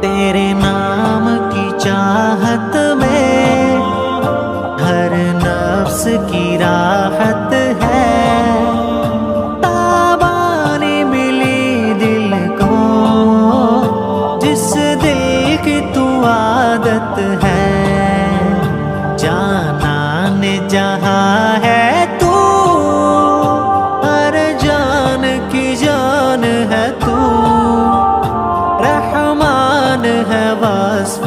तेरे नाम की चाहत में हर नफ्स की राहत है। ताबानी मिली दिल को जिस दिल की तू आदत है। जानान जहाँ है तू, हर जान की जान है तू। रहमान है वास्फ